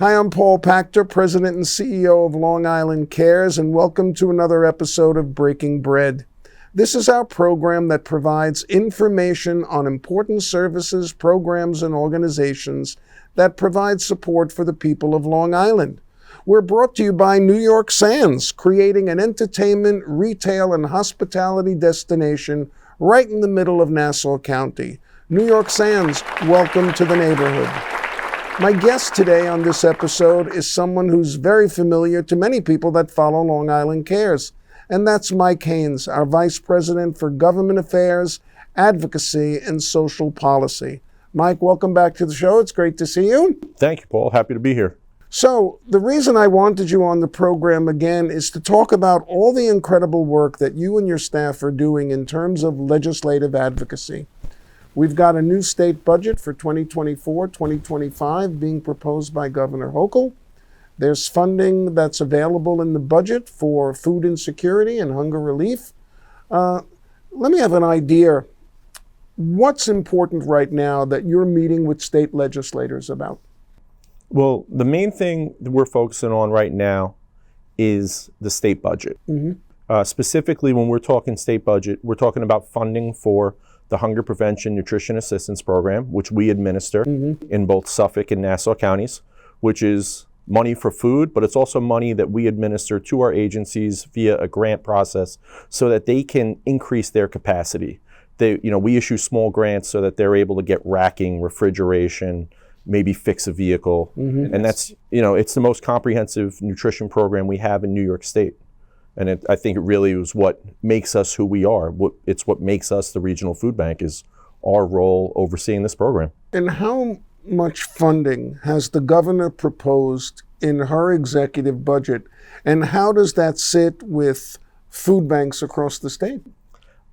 Hi, I'm Paule Pachter, President and CEO of Long Island Cares, and welcome to another episode of Breaking Bread. This is our program that provides information on important services, programs, and organizations that provide support for the people of Long Island. We're brought to you by New York Sands, creating an entertainment, retail, and hospitality destination right in the middle of Nassau County. New York Sands, welcome to the neighborhood. My guest today on this episode is someone who's very familiar to many people that follow Long Island Cares, and that's Mike Haynes, our Vice President for Government Affairs, Advocacy, and Social Policy. Mike, welcome back to the show. It's great to see you. Thank you, Paul. Happy to be here. So the reason I wanted you on the program again is to talk about all the incredible work that you and your staff are doing in terms of legislative advocacy. We've got a new state budget for 2024-2025 being proposed by Governor Hochul. There's funding that's available in the budget for food insecurity and hunger relief. Let me have an idea. What's important right now that you're meeting with state legislators about? Well, the main thing that we're focusing on right now is the state budget. Specifically, when we're talking state budget, we're talking about funding for the Hunger Prevention Nutrition Assistance Program, which we administer in both Suffolk and Nassau counties, which is money for food, but it's also money that we administer to our agencies via a grant process so that they can increase their capacity. We issue small grants so that they're able to get racking, refrigeration, maybe fix a vehicle. And that's, it's the most comprehensive nutrition program we have in New York State. And I think it really is what makes us who we are. It's what makes us the regional food bank is our role overseeing this program. And how much funding has the governor proposed in her executive budget? And how does that sit with food banks across the state?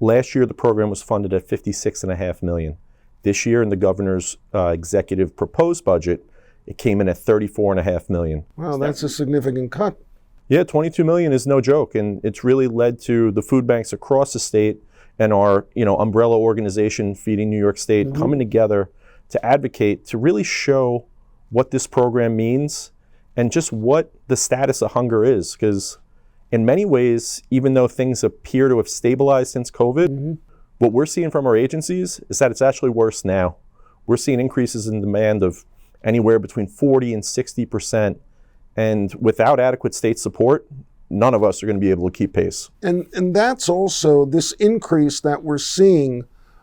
Last year, the program was funded at $56.5 million. This year, in the governor's executive proposed budget, it came in at $34.5 million. Wow, that's a significant cut. Yeah, $22 million is no joke, and it's really led to the food banks across the state and our, umbrella organization, Feeding New York State, coming together to advocate to really show what this program means and just what the status of hunger is. Because in many ways, even though things appear to have stabilized since COVID, what we're seeing from our agencies is that it's actually worse now. We're seeing increases in demand of anywhere between 40 and 60%. And without adequate state support, none of us are going to be able to keep pace. And that's also this increase that we're seeing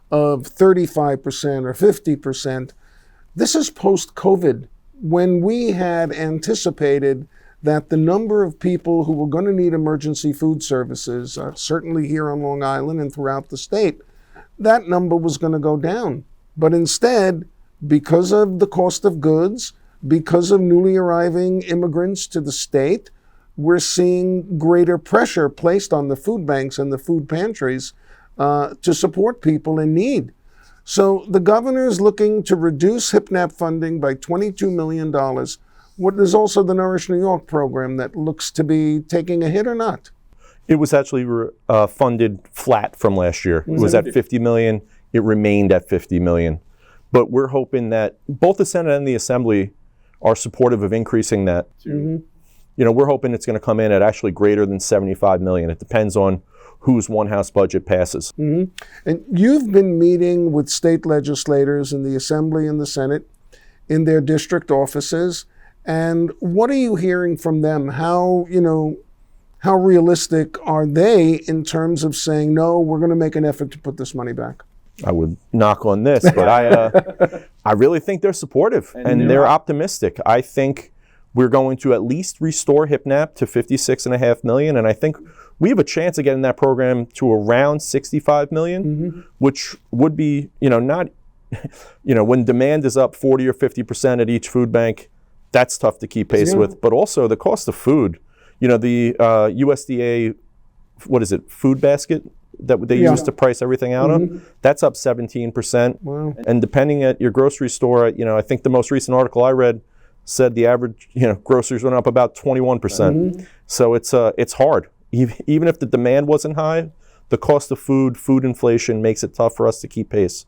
of 35% or 50%. This is post-COVID, when we had anticipated that the number of people who were going to need emergency food services, certainly here on Long Island and throughout the state, that number was going to go down. But instead, because of the cost of goods, because of newly arriving immigrants to the state, we're seeing greater pressure placed on the food banks and the food pantries to support people in need. So the governor is looking to reduce HIPNAP funding by $22 million. There's also the Nourish New York program that looks to be taking a hit or not? It was actually funded flat from last year. It was at $50 million. It remained at $50 million. But we're hoping that both the Senate and the Assembly are supportive of increasing that. We're hoping it's going to come in at actually greater than $75 million. It depends on whose one-house budget passes. And you've been meeting with state legislators in the Assembly and the Senate in their district offices. And what are you hearing from them? How realistic are they in terms of saying, no, we're going to make an effort to put this money back? I would knock on this, but I really think they're supportive and they're optimistic. I think we're going to at least restore HIPNAP to $56.5 million, and I think we have a chance of getting that program to around $65 million, which would be, not, when demand is up 40 or 50% at each food bank, that's tough to keep pace with. But also the cost of food, the USDA, food basket that they use to price everything out on, that's up 17%. Wow. And depending at your grocery store, I think the most recent article I read said the average, groceries went up about 21%. So it's hard. Even if the demand wasn't high, the cost of food inflation makes it tough for us to keep pace.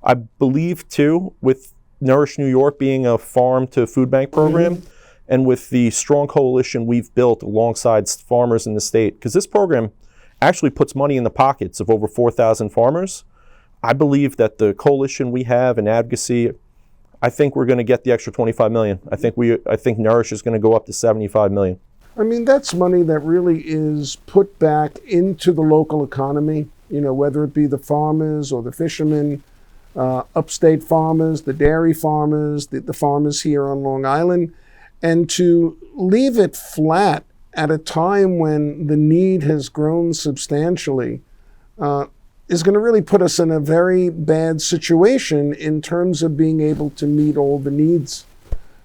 I believe too, with Nourish New York being a farm to food bank program, and with the strong coalition we've built alongside farmers in the state, because this program actually puts money in the pockets of over 4,000 farmers, I believe that the coalition we have in advocacy, I think we're going to get the extra 25 million. I think Nourish is going to go up to 75 million. I mean, that's money that really is put back into the local economy, whether it be the farmers or the fishermen, upstate farmers, the dairy farmers, the farmers here on Long Island. And to leave it flat at a time when the need has grown substantially is going to really put us in a very bad situation in terms of being able to meet all the needs.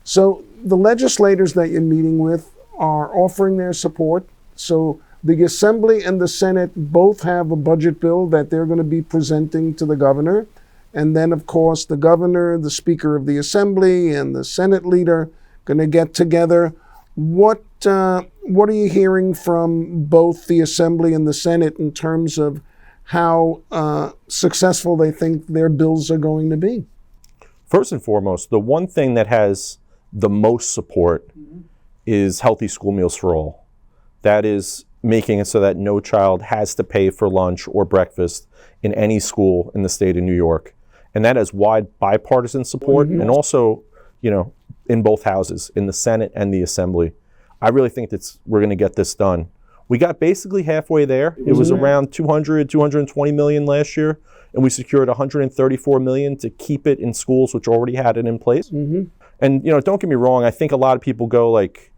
So the legislators that you're meeting with are offering their support. So the Assembly and the Senate both have a budget bill that they're going to be presenting to the governor. And then, of course, the governor, the Speaker of the Assembly, and the Senate leader going to get together. What are you hearing from both the Assembly and the Senate in terms of how successful they think their bills are going to be? First and foremost, the one thing that has the most support is healthy school meals for all. That is making it so that no child has to pay for lunch or breakfast in any school in the state of New York. And that has wide bipartisan support, and also, in both houses, in the Senate and the Assembly. I really think we're going to get this done. We got basically halfway there. It was around 220 million last year, and we secured 134 million to keep it in schools which already had it in place. And don't get me wrong, I think a lot of people go like,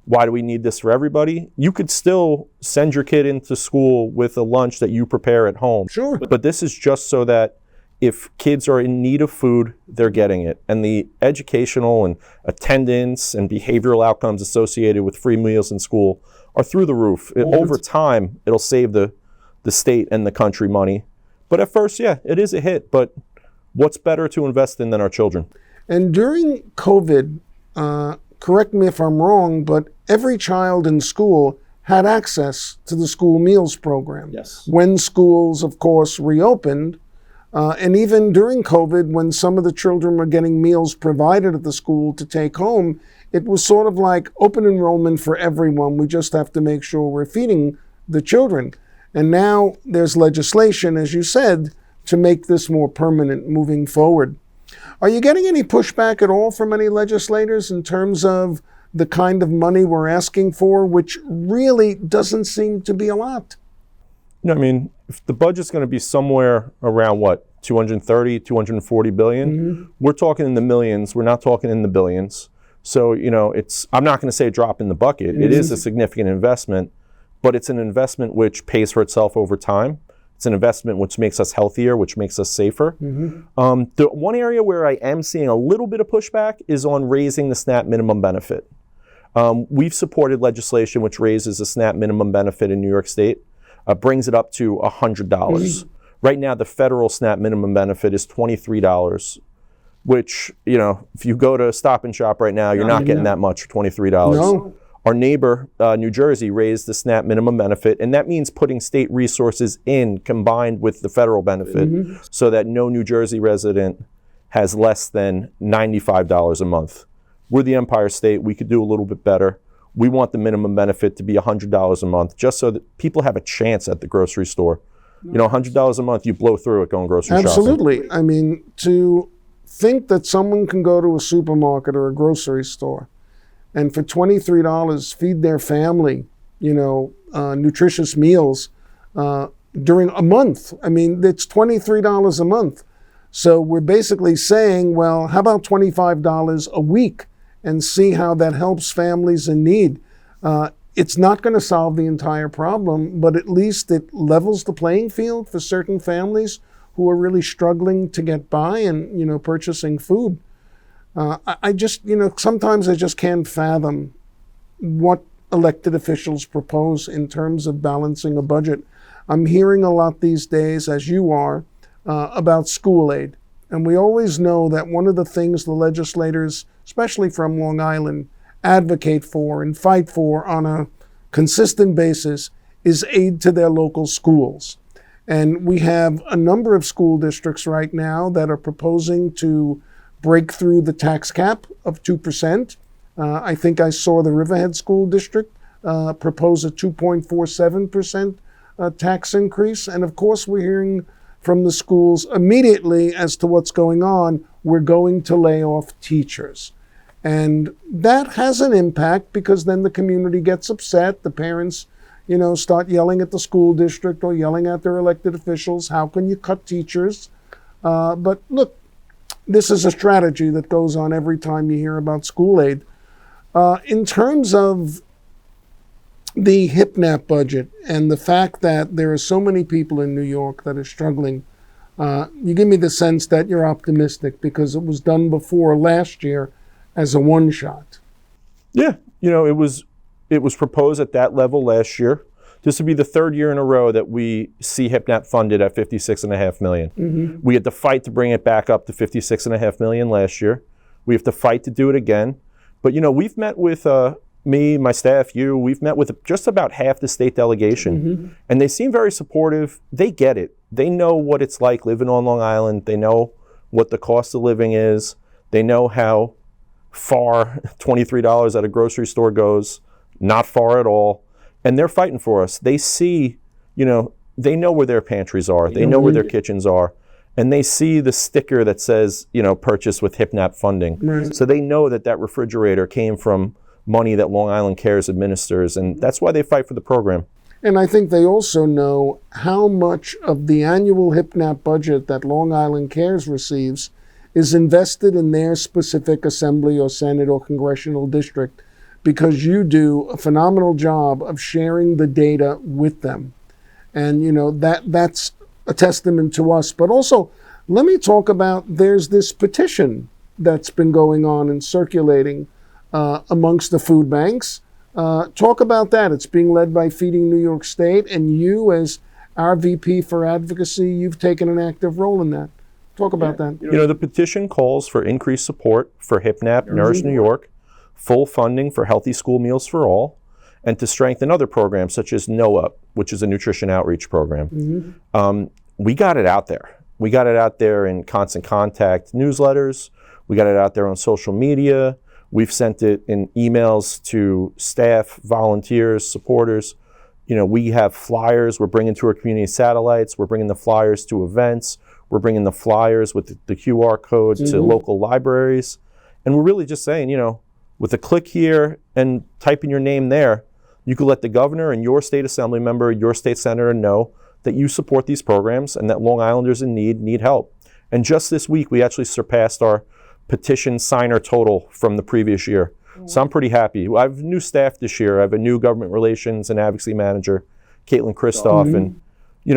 why do we need this for everybody? You could still send your kid into school with a lunch that you prepare at home. Sure. But this is just so that if kids are in need of food, they're getting it. And the educational and attendance and behavioral outcomes associated with free meals in school are through the roof. Over time, it'll save the state and the country money. But at first, yeah, it is a hit. But what's better to invest in than our children? And during COVID, correct me if I'm wrong, but every child in school had access to the school meals program. Yes. When schools, of course, reopened, and even during COVID, when some of the children were getting meals provided at the school to take home, it was sort of like open enrollment for everyone. We just have to make sure we're feeding the children. And now there's legislation, as you said, to make this more permanent moving forward. Are you getting any pushback at all from any legislators in terms of the kind of money we're asking for, which really doesn't seem to be a lot? I mean, if the budget's going to be somewhere around 230, 240 billion, we're talking in the millions. We're not talking in the billions. So, I'm not going to say a drop in the bucket. It is a significant investment, but it's an investment which pays for itself over time. It's an investment which makes us healthier, which makes us safer. The one area where I am seeing a little bit of pushback is on raising the SNAP minimum benefit. We've supported legislation which raises the SNAP minimum benefit in New York State, brings it up to $100. Right now, the federal SNAP minimum benefit is $23, which, if you go to Stop and Shop right now, you're not getting that much for $23. No. Our neighbor, New Jersey, raised the SNAP minimum benefit, and that means putting state resources in combined with the federal benefit so that no New Jersey resident has less than $95 a month. We're the Empire State. We could do a little bit better. We want the minimum benefit to be $100 a month just so that people have a chance at the grocery store. $100 a month, you blow through it going grocery shopping. Absolutely. I mean, to think that someone can go to a supermarket or a grocery store and for $23 feed their family, nutritious meals during a month. I mean, it's $23 a month. So we're basically saying, well, how about $25 a week and see how that helps families in need? It's not going to solve the entire problem, but at least it levels the playing field for certain families who are really struggling to get by and, purchasing food. I just, sometimes I just can't fathom what elected officials propose in terms of balancing a budget. I'm hearing a lot these days, as you are, about school aid. And we always know that one of the things the legislators, especially from Long Island, advocate for and fight for on a consistent basis is aid to their local schools. And we have a number of school districts right now that are proposing to break through the tax cap of 2%. I think I saw the Riverhead School District propose a 2.47% tax increase. And of course, we're hearing from the schools immediately as to what's going on. We're going to lay off teachers. And that has an impact because then the community gets upset. The parents, start yelling at the school district or yelling at their elected officials. How can you cut teachers? But look, this is a strategy that goes on every time you hear about school aid. In terms of the HIPNAP budget and the fact that there are so many people in New York that are struggling, you give me the sense that you're optimistic because it was done before last year as a one-shot. Yeah, it was proposed at that level last year. This would be the third year in a row that we see HIPNAP funded at $56.5 million. Mm-hmm. We had to fight to bring it back up to $56.5 million last year. We have to fight to do it again. But we've met with me, my staff, we've met with just about half the state delegation, mm-hmm. and they seem very supportive. They get it. They know what it's like living on Long Island. They know what the cost of living is. They know how far $23 at a grocery store goes, not far at all. And they're fighting for us. They see, they know where their pantries are. They know where their kitchens are. And they see the sticker that says, purchase with HIPNAP funding. Right. So they know that refrigerator came from money that Long Island Cares administers. And that's why they fight for the program. And I think they also know how much of the annual HIPNAP budget that Long Island Cares receives is invested in their specific assembly or senate or congressional district, because you do a phenomenal job of sharing the data with them. And that's a testament to us. But also, let me talk about, there's this petition that's been going on and circulating amongst the food banks. Talk about that. It's being led by Feeding New York State, and you, as our VP for Advocacy, you've taken an active role in that. Talk about that. The petition calls for increased support for HIPNAP, Nourish New York, full funding for healthy school meals for all, and to strengthen other programs such as NOAA, which is a nutrition outreach program. Mm-hmm. We got it out there. We got it out there in constant contact newsletters. We got it out there on social media. We've sent it in emails to staff, volunteers, supporters. We have flyers we're bringing to our community satellites. We're bringing the flyers to events. We're bringing the flyers with the QR code mm-hmm. to local libraries. And we're really just saying, with a click here and typing your name there, you could let the governor and your state assembly member, your state senator know that you support these programs and that Long Islanders in need help. And just this week, we actually surpassed our petition signer total from the previous year. Mm-hmm. So I'm pretty happy. I have new staff this year. I have a new government relations and advocacy manager, Caitlin Kristoff, mm-hmm.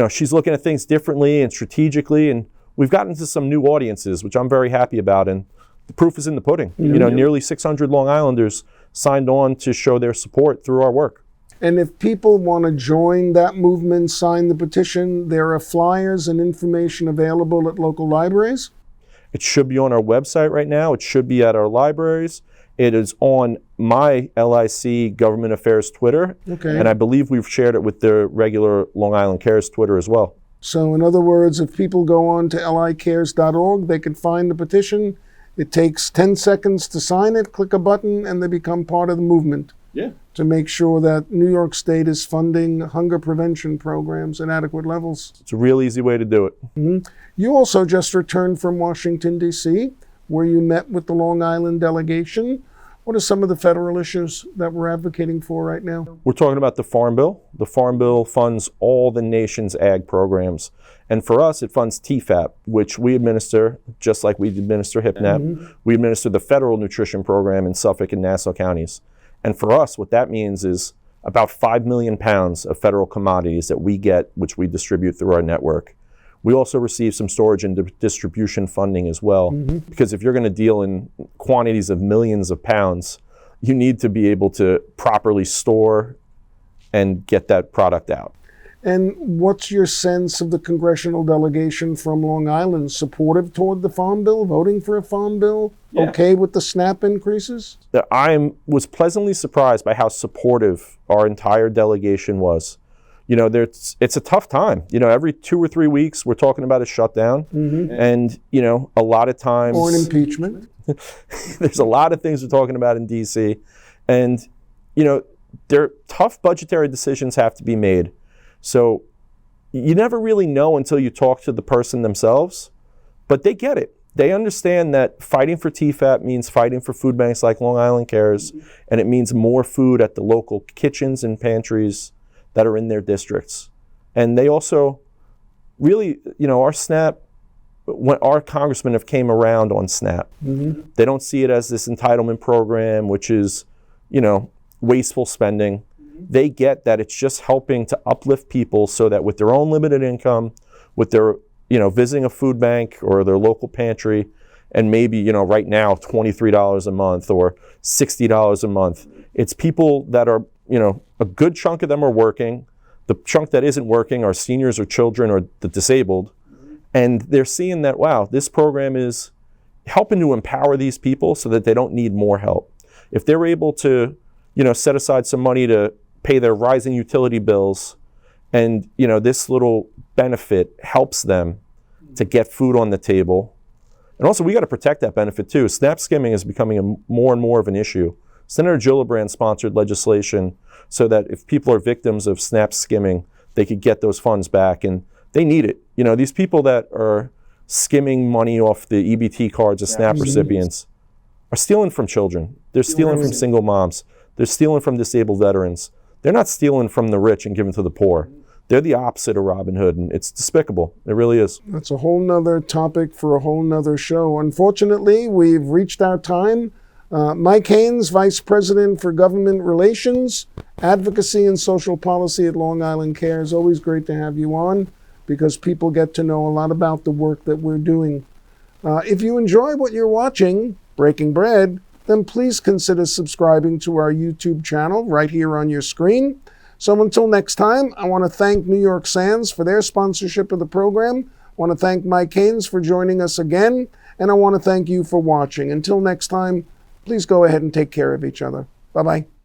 and she's looking at things differently and strategically, and we've gotten to some new audiences, which I'm very happy about, and the proof is in the pudding. Mm-hmm. Nearly 600 Long Islanders signed on to show their support through our work. And if people want to join that movement, sign the petition, there are flyers and information available at local libraries? It should be on our website right now. It should be at our libraries. It is on my LIC Government Affairs Twitter. Okay. And I believe we've shared it with the regular Long Island Cares Twitter as well. So in other words, if people go on to licares.org, they can find the petition. It takes 10 seconds to sign it, click a button, and they become part of the movement. Yeah. To make sure that New York State is funding hunger prevention programs at adequate levels. It's a real easy way to do it. Mm-hmm. You also just returned from Washington, D.C., where you met with the Long Island delegation. What are some of the federal issues that we're advocating for right now? We're talking about the Farm Bill. The Farm Bill funds all the nation's ag programs. And for us, it funds TFAP, which we administer just like we administer HIPNAP. Mm-hmm. We administer the federal nutrition program in Suffolk and Nassau counties. And for us, what that means is about 5 million pounds of federal commodities that we get, which we distribute through our network. We also receive some storage and distribution funding as well, mm-hmm. because if you're going to deal in quantities of millions of pounds, you need to be able to properly store and get that product out. And what's your sense of the congressional delegation from Long Island? Supportive toward the Farm Bill, voting for a Farm Bill, okay with the SNAP increases? I was pleasantly surprised by how supportive our entire delegation was. you know, it's a tough time. You know, every 2 or 3 weeks we're talking about a shutdown, and you know, a lot of times or an impeachment. There's a lot of things we're talking about in DC, and you know, tough budgetary decisions have to be made. So you never really know until you talk to the person themselves, but they get it. They understand that fighting for TFAP means fighting for food banks like Long Island Cares, and it means more food at the local kitchens and pantries that are in their districts. And they also really, you know, our SNAP, when our congressmen have came around on SNAP, they don't see it as this entitlement program, which is, you know, wasteful spending. They get that it's just helping to uplift people so that with their own limited income, with their, you know, visiting a food bank or their local pantry, and maybe, you know, right now $23 a month or $60 a month, it's people that are, you know, a good chunk of them are working. The chunk that isn't working are seniors or children or the disabled. And they're seeing that, wow, this program is helping to empower these people so that they don't need more help. If they're able to, you know, set aside some money to pay their rising utility bills, and, you know, this little benefit helps them to get food on the table. And also, we got to protect that benefit too. SNAP skimming is becoming more and more of an issue. Senator Gillibrand sponsored legislation so that if people are victims of SNAP skimming, they could get those funds back, and they need it. You know, these people that are skimming money off the EBT cards of SNAP recipients are stealing from children. They're stealing from single moms. They're stealing from disabled veterans. They're not stealing from the rich and giving to the poor. They're the opposite of Robin Hood, and it's despicable. It really is. That's a whole nother topic for a whole nother show. Unfortunately, we've reached our time. Mike Haynes, Vice President for Government Relations, Advocacy and Social Policy at Long Island Cares. Always great to have you on, because people get to know a lot about the work that we're doing. If you enjoy what you're watching, Breaking Bread, then please consider subscribing to our YouTube channel right here on your screen. So until next time, I want to thank New York Sands for their sponsorship of the program. I want to thank Mike Haynes for joining us again, and I want to thank you for watching. Until next time, please go ahead and take care of each other. Bye-bye.